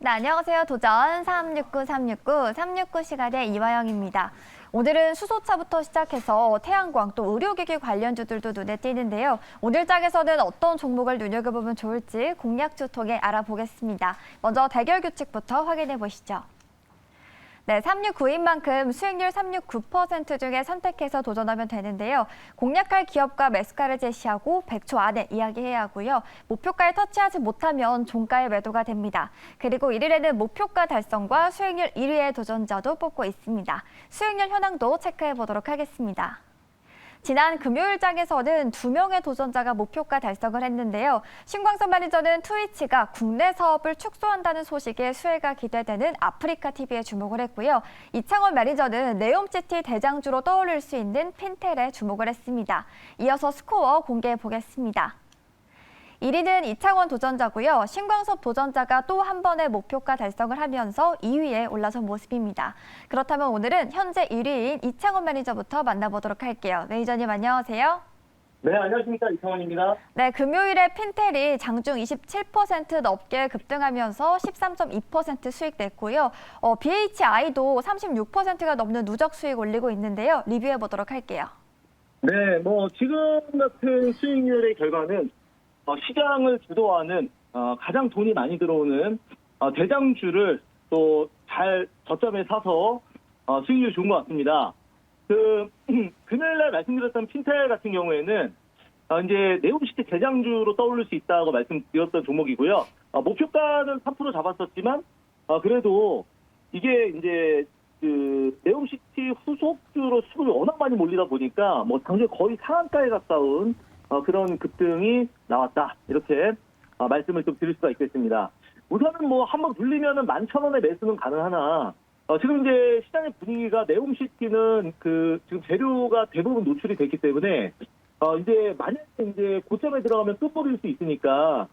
네, 안녕하세요. 도전 369 시간의 이화영입니다. 오늘은 수소차부터 시작해서 태양광 또 의료기기 관련주들도 눈에 띄는데요. 오늘 장에서는 어떤 종목을 눈여겨보면 좋을지 공략주 통해 알아보겠습니다. 먼저 대결 규칙부터 확인해 보시죠. 네, 369인 만큼 수익률 369% 중에 선택해서 도전하면 되는데요. 공략할 기업과 매수가를 제시하고 100초 안에 이야기해야 하고요. 목표가에 터치하지 못하면 종가에 매도가 됩니다. 그리고 1일에는 목표가 달성과 수익률 1위의 도전자도 뽑고 있습니다. 수익률 현황도 체크해 보도록 하겠습니다. 지난 금요일장에서는 2명의 도전자가 목표가 달성을 했는데요. 신광선 매니저는 트위치가 국내 사업을 축소한다는 소식에 수혜가 기대되는 아프리카TV에 주목을 했고요. 이창원 매니저는 네옴시티 대장주로 떠올릴 수 있는 핀텔에 주목을 했습니다. 이어서 스코어 공개해 보겠습니다. 1위는 이창원 도전자고요. 신광섭 도전자가 또 한 번의 목표가 달성을 하면서 2위에 올라선 모습입니다. 그렇다면 오늘은 현재 1위인 이창원 매니저부터 만나보도록 할게요. 매니저님 안녕하세요. 네, 안녕하십니까. 이창원입니다. 네, 금요일에 핀텔이 장중 27% 넘게 급등하면서 13.2% 수익 냈고요. BHI도 36%가 넘는 누적 수익 올리고 있는데요. 리뷰해 보도록 할게요. 네, 지금 같은 수익률의 결과는 시장을 주도하는 가장 돈이 많이 들어오는 대장주를 또 잘 저점에 사서 수익률 좋은 것 같습니다. 금요일날 말씀드렸던 핀텔 같은 경우에는 이제 네옴시티 대장주로 떠올릴 수 있다고 말씀드렸던 종목이고요. 목표가는 3% 잡았었지만 그래도 이게 이제 네옴시티 후속주로 수급이 워낙 많이 몰리다 보니까 당초에 거의 상한가에 가까운 그런 급등이 나왔다. 이렇게 말씀을 좀 드릴 수가 있겠습니다. 우선은 한번 눌리면은 11,000원에 매수는 가능하나 지금 이제 시장의 분위기가 네옴시티는 지금 재료가 대부분 노출이 됐기 때문에 이제 만약에 이제 고점에 들어가면 끝버릴 수 있으니까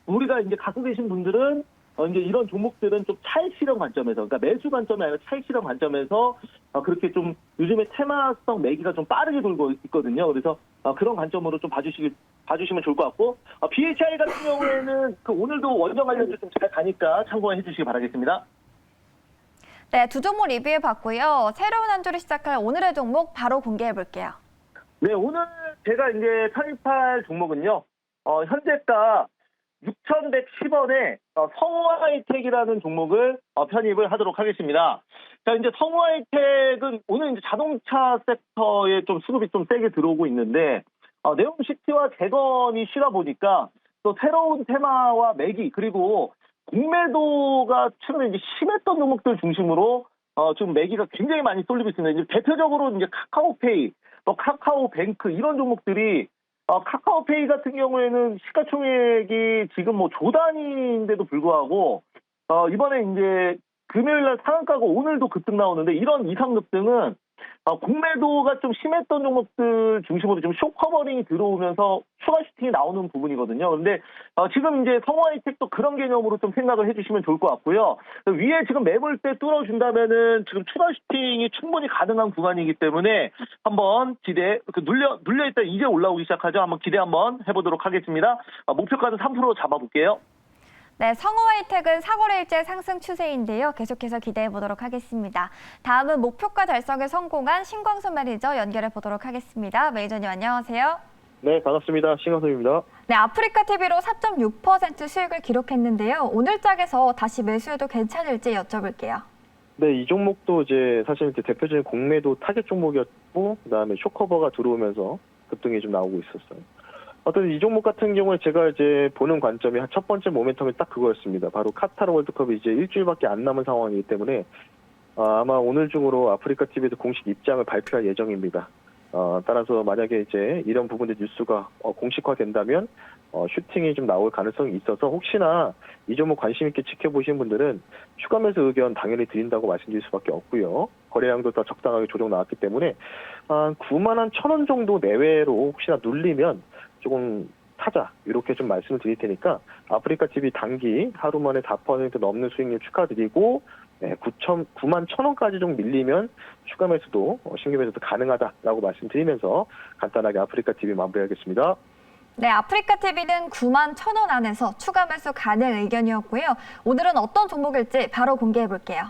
우리가 이제 갖고 계신 분들은 이제 이런 종목들은 좀 차익 실현 관점에서, 그러니까 매수 관점이 아니라 차익 실현 관점에서 그렇게 좀 요즘에 테마성 매기가 좀 빠르게 돌고 있거든요. 그래서 그런 관점으로 좀 봐주시면 좋을 것 같고, BHI 같은 경우에는 오늘도 원전 관련주 좀 잘 가니까 참고해 주시기 바라겠습니다. 네, 두 종목 리뷰해 봤고요. 새로운 한 주를 시작할 오늘의 종목 바로 공개해 볼게요. 네, 오늘 제가 이제 편입할 종목은요, 현재가 6,110원에 성우하이텍이라는 종목을 편입을 하도록 하겠습니다. 자, 이제 성우하이텍은 오늘 이제 자동차 섹터에 좀 수급이 좀 세게 들어오고 있는데, 네옴시티와 재건이 쉬다 보니까 또 새로운 테마와 매기, 그리고 공매도가 최근에 이제 심했던 종목들 중심으로 좀 매기가 굉장히 많이 쏠리고 있습니다. 이제 대표적으로 이제 카카오페이, 또 카카오뱅크 이런 종목들이 카카오페이 같은 경우에는 시가총액이 지금 조 단위인데도 불구하고 이번에 이제 금요일날 상한가고 오늘도 급등 나오는데, 이런 이상 급등은 공매도가 좀 심했던 종목들 중심으로 좀 쇼커버링이 들어오면서 추가 슈팅이 나오는 부분이거든요. 근데 지금 이제 성우하이텍도 그런 개념으로 좀 생각을 해주시면 좋을 것 같고요. 위에 지금 매물대 뚫어준다면은 지금 추가 슈팅이 충분히 가능한 구간이기 때문에 한번 눌려있다 이제 올라오기 시작하죠. 한번 기대 한번 해보도록 하겠습니다. 목표가는 3% 잡아볼게요. 네, 성우하이텍은 4거래일째 상승 추세인데요. 계속해서 기대해 보도록 하겠습니다. 다음은 목표가 달성에 성공한 신광선 매니저 연결해 보도록 하겠습니다. 매니저님 안녕하세요. 네, 반갑습니다. 신광섭입니다. 네, 아프리카TV로 4.6% 수익을 기록했는데요. 오늘 장에서 다시 매수해도 괜찮을지 여쭤볼게요. 네, 이 종목도 이제 사실 대표적인 공매도 타겟 종목이었고, 그다음에 쇼커버가 들어오면서 급등이 좀 나오고 있었어요. 어떤 이 종목 같은 경우에 제가 이제 보는 관점이 첫 번째 모멘텀이 딱 그거였습니다. 바로 카타르 월드컵이 이제 일주일밖에 안 남은 상황이기 때문에 아마 오늘 중으로 아프리카TV에도 공식 입장을 발표할 예정입니다. 따라서 만약에 이제 이런 부분의 뉴스가 공식화된다면 슈팅이 좀 나올 가능성이 있어서 혹시나 이 종목 관심 있게 지켜보신 분들은 추가 매수 의견 당연히 드린다고 말씀드릴 수밖에 없고요. 거래량도 더 적당하게 조정 나왔기 때문에 91,000원 정도 내외로 혹시나 눌리면 조금 타자 이렇게 좀 말씀을 드릴 테니까 아프리카TV 단기 하루 만에 4% 넘는 수익률 축하드리고, 91,000원까지 좀 밀리면 추가 매수도 신규 매수도 가능하다라고 말씀드리면서 간단하게 아프리카TV 마무리하겠습니다. 네, 아프리카TV는 91,000원 안에서 추가 매수 가능 의견이었고요. 오늘은 어떤 종목일지 바로 공개해 볼게요.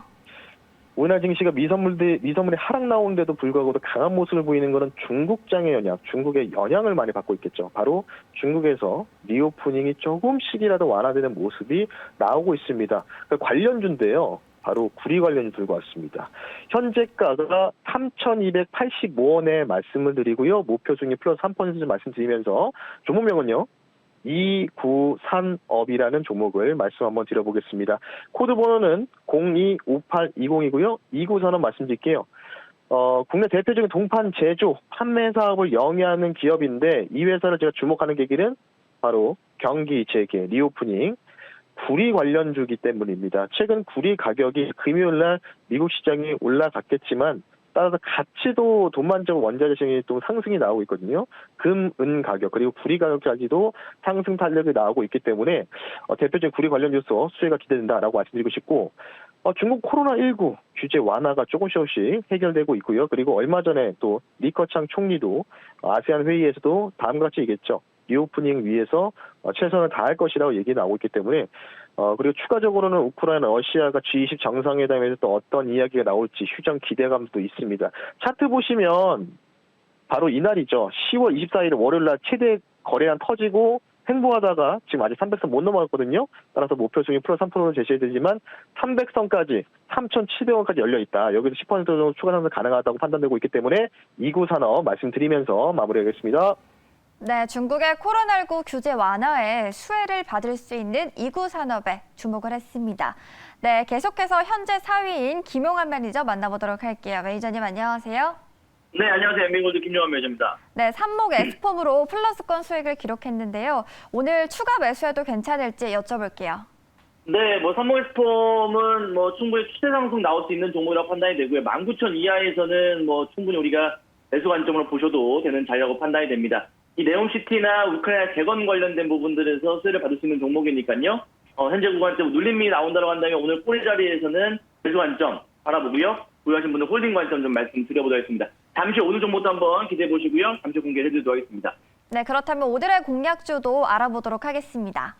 오늘 증시가 미선물이 하락 나오는데도 불구하고 강한 모습을 보이는 것은 중국장의 영향, 중국의 영향을 많이 받고 있겠죠. 바로 중국에서 리오프닝이 조금씩이라도 완화되는 모습이 나오고 있습니다. 관련주인데요. 바로 구리 관련주 들고 왔습니다. 현재가가 3,285원에 말씀을 드리고요. 목표 중에 플러스 3% 말씀드리면서 종목명은요. 이구산업이라는 종목을 말씀 한번 드려보겠습니다. 코드 번호는 025820이고요. 이구산업 말씀드릴게요. 국내 대표적인 동판 제조, 판매 사업을 영위하는 기업인데 이 회사를 제가 주목하는 계기는 바로 경기 재개, 리오프닝, 구리 관련주기 때문입니다. 최근 구리 가격이 금요일날 미국 시장이 올라갔겠지만 따라서 가치도 돈만적 원자재 시장이 또 상승이 나오고 있거든요. 금, 은 가격 그리고 구리 가격까지도 상승 탄력이 나오고 있기 때문에 대표적인 구리 관련주로서 수혜가 기대된다라고 말씀드리고 싶고 중국 코로나19 규제 완화가 조금씩 해결되고 있고요. 그리고 얼마 전에 또 리커창 총리도 아세안 회의에서도 다음과 같이 얘기했죠. 리오프닝 위해서 최선을 다할 것이라고 얘기 나오고 있기 때문에 그리고 추가적으로는 우크라이나, 러시아가 G20 정상회담에서 또 어떤 이야기가 나올지 휴전 기대감도 있습니다. 차트 보시면 바로 이날이죠. 10월 24일 월요일날 최대 거래량 터지고 횡보하다가 지금 아직 300선 못 넘어갔거든요. 따라서 목표 중에 플러스 3%를 제시해드리지만 300선까지 3,700원까지 열려있다. 여기서 10% 정도 추가 상승 가능하다고 판단되고 있기 때문에 이구산업 말씀드리면서 마무리하겠습니다. 네, 중국의 코로나19 규제 완화에 수혜를 받을 수 있는 이구산업에 주목을 했습니다. 네, 계속해서 현재 4위인 김용환 매니저 만나보도록 할게요. 매니저님 안녕하세요. 네, 안녕하세요. 엠비골드 김용환 매니저입니다. 네, 삽목 에스폼으로 플러스권 수익을 기록했는데요. 오늘 추가 매수해도 괜찮을지 여쭤볼게요. 네, 삼목엑스폼은 충분히 추세 상승 나올 수 있는 종목이라고 판단이 되고요. 19,000 이하에서는 충분히 우리가 매수 관점으로 보셔도 되는 자리라고 판단이 됩니다. 이 네옴시티나 우크라이나 재건 관련된 부분들에서 수혜를 받을 수 있는 종목이니까요. 현재 구간대 눌림이 나온다고 한다면 오늘 꼬리 자리에서는 매수 관점 바라보고요. 보유하신 분들 홀딩 관점 좀 말씀드려보도록 하겠습니다. 잠시 오늘 종목도 한번 기대해 보시고요. 잠시 공개해드리도록 하겠습니다. 네, 그렇다면 오늘의 공략주도 알아보도록 하겠습니다.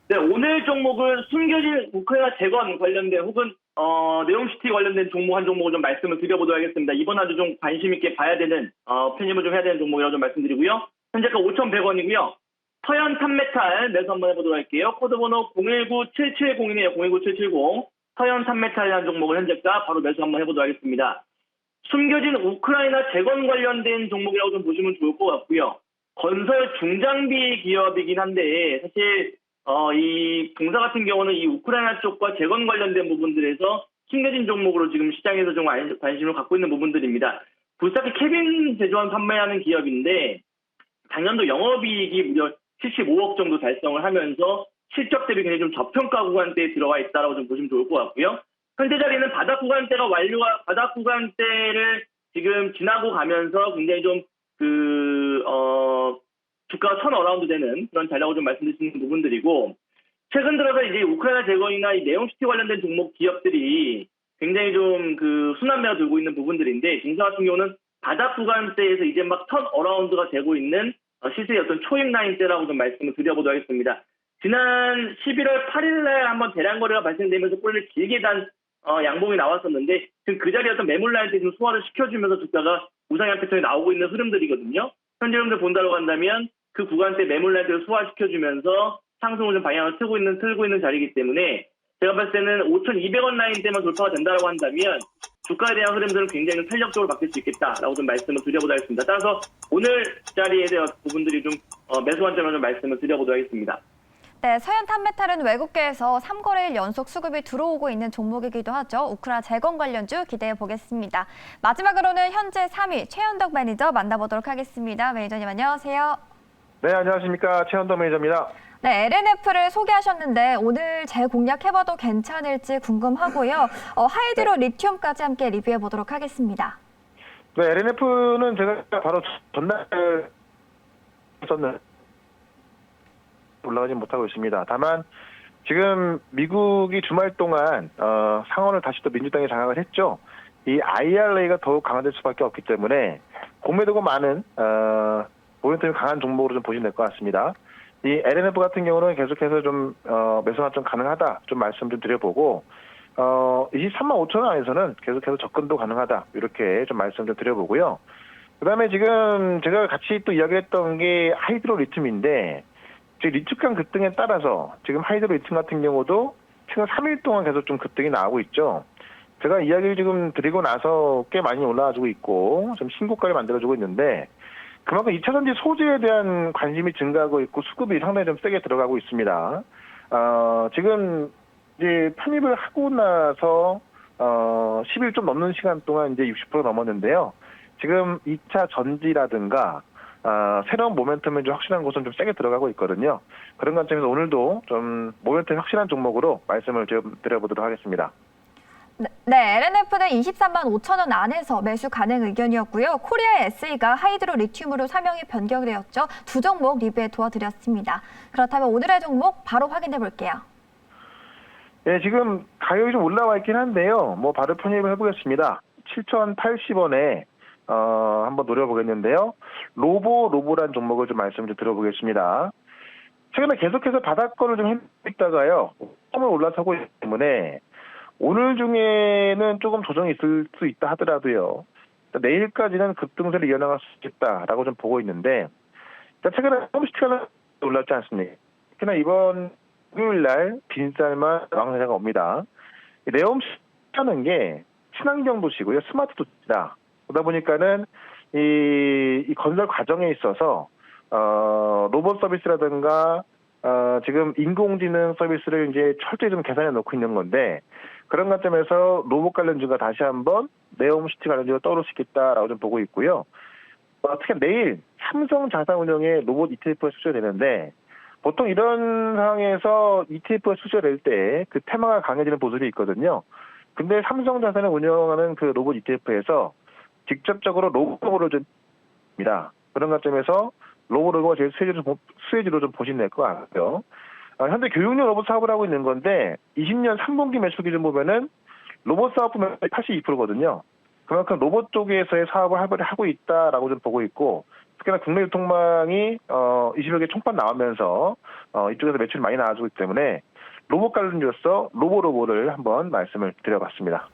네, 오늘 종목은 숨겨진 우크라이나 재건 관련된 혹은 네옴시티 관련된 종목 한 종목을 좀 말씀을 드려보도록 하겠습니다. 이번 주 좀 관심 있게 봐야 되는 편입을 좀 해야 되는 종목이라고 좀 말씀드리고요. 현재가 5,100원이고요. 서현 탄메탈 매수 한번 해보도록 할게요. 코드번호 019770이네요. 019770. 서현 탄메탈이라는 종목을 현재가 바로 매수 한번 해보도록 하겠습니다. 숨겨진 우크라이나 재건 관련된 종목이라고 좀 보시면 좋을 것 같고요. 건설 중장비 기업이긴 한데 사실 이 동사 같은 경우는 이 우크라이나 쪽과 재건 관련된 부분들에서 숨겨진 종목으로 지금 시장에서 좀 관심을 갖고 있는 부분들입니다. 불사기 캐빈 제조한 판매하는 기업인데 작년도 영업이익이 무려 75억 정도 달성을 하면서 실적 대비 굉장히 좀 저평가 구간대에 들어가 있다라고 좀 보시면 좋을 것 같고요. 현재 자리는 바닥 구간대가 바닥 구간대를 지금 지나고 가면서 굉장히 좀 주가가 1,000어라운드 되는 그런 자리라고 좀 말씀드릴 수 있는 부분들이고, 최근 들어서 이제 우크라이나 재건이나 이 네옴시티 관련된 종목 기업들이 굉장히 좀 순환매가 들고 있는 부분들인데, 증시 같은 경우는 바닥 구간대에서 이제 막 1,000어라운드가 되고 있는 시세의 어떤 초입 라인대라고 좀 말씀을 드려보도록 하겠습니다. 지난 11월 8일날 한번 대량 거래가 발생되면서 꼬리를 길게 단 양봉이 나왔었는데, 지금 그 자리에 어떤 매물 라인대 좀 소화를 시켜주면서 주가가 우상향 패턴이 나오고 있는 흐름들이거든요. 현재 흐름들 본다고 한다면 그 구간대 매물 라인대를 소화시켜주면서 상승을 좀 방향을 틀고 있는 자리이기 때문에 제가 봤을 때는 5,200원 라인대만 돌파가 된다고 한다면 주가에 대한 흐름들은 굉장히 좀 탄력적으로 바뀔 수 있겠다라고 좀 말씀을 드려보도록 하겠습니다. 따라서 오늘 자리에 대한 부분들이 좀 매수 관점으로 좀 말씀을 드려보도록 하겠습니다. 네, 서현 탄메탈은 외국계에서 3거래일 연속 수급이 들어오고 있는 종목이기도 하죠. 우크라 재건 관련주 기대해 보겠습니다. 마지막으로는 현재 3위 최현덕 매니저 만나보도록 하겠습니다. 매니저님 안녕하세요. 네, 안녕하십니까. 최현덕 매니저입니다. 네, LNF를 소개하셨는데 오늘 재공략해봐도 괜찮을지 궁금하고요. 하이드로 리튬까지 함께 리뷰해 보도록 하겠습니다. 네, LNF는 제가 바로 전날 썼는 올라가지 못하고 있습니다. 다만 지금 미국이 주말 동안 상원을 다시 또 민주당이 장악을 했죠. 이 IRA가 더욱 강화될 수밖에 없기 때문에 공매도가 많은 모멘텀이 강한 종목으로 좀 보시면 될 것 같습니다. 이 LNF 같은 경우는 계속해서 좀 매수 관점 가능하다 좀 말씀 좀 드려보고 23만 5천 원 안에서는 계속해서 접근도 가능하다 이렇게 좀 말씀 좀 드려보고요. 그다음에 지금 제가 같이 또 이야기했던 게 하이드로 리튬인데 리튬강 급등에 따라서 지금 하이드로 리튬 같은 경우도 최근 3일 동안 계속 좀 급등이 나오고 있죠. 제가 이야기를 지금 드리고 나서 꽤 많이 올라와주고 있고 좀 신고가를 만들어주고 있는데 그만큼 2차전지 소재에 대한 관심이 증가하고 있고 수급이 상당히 좀 세게 들어가고 있습니다. 지금 이제 편입을 하고 나서 10일 좀 넘는 시간 동안 이제 60% 넘었는데요. 지금 2차 전지라든가 새로운 모멘텀이 좀 확실한 곳은 좀 세게 들어가고 있거든요. 그런 관점에서 오늘도 좀 모멘텀이 확실한 종목으로 말씀을 좀 드려보도록 하겠습니다. 네, LNF는 23만 5천 원 안에서 매수 가능 의견이었고요. 코리아 SE가 하이드로 리튬으로 사명이 변경되었죠. 두 종목 리뷰에 도와드렸습니다. 그렇다면 오늘의 종목 바로 확인해 볼게요. 네, 지금 가격이 좀 올라와 있긴 한데요. 뭐 바로 편입을 해보겠습니다. 7,080원에 한번 노려보겠는데요. 로보란 종목을 좀 말씀 좀 들어보겠습니다. 최근에 계속해서 바닥권을 좀 했다가요. 처음에 올라서고 있기 때문에 오늘 중에는 조금 조정이 있을 수 있다 하더라도요. 내일까지는 급등세를 이어나갈 수 있다라고 좀 보고 있는데 최근에 홈시티가 올랐지 않습니까? 특히나 이번 금요일날 빈쌀만 왕세자가 옵니다. 네옴시티라는 게 친환경 도시고요. 스마트 도시다. 그러다 보니까는 이 건설 과정에 있어서 로봇 서비스라든가 지금 인공지능 서비스를 이제 철저히 좀 계산해 놓고 있는 건데 그런 관점에서 로봇 관련주가 다시 한번 네옴시티 관련주가 떠오를 수 있겠다라고 좀 보고 있고요. 특히 내일 삼성 자산운용의 로봇 ETF가 출시되는데 보통 이런 상황에서 ETF가 출시될 때 그 테마가 강해지는 보수이 있거든요. 근데 삼성 자산을 운영하는 그 로봇 ETF에서 직접적으로 로봇을 좀 입니다. 그런 관점에서 로봇가 제일 수혜지로 좀 보시면 될 것 같고요. 현재 교육용 로봇 사업을 하고 있는 건데 20년 3분기 매출 기준 보면은 로봇 사업 부문이 82%거든요. 그만큼 로봇 쪽에서의 사업을 하고 있다라고 좀 보고 있고 특히나 국내 유통망이 20여 개 총판 나오면서 이쪽에서 매출이 많이 나와주고 있기 때문에 로봇 관련주로서 로보를 한번 말씀을 드려봤습니다.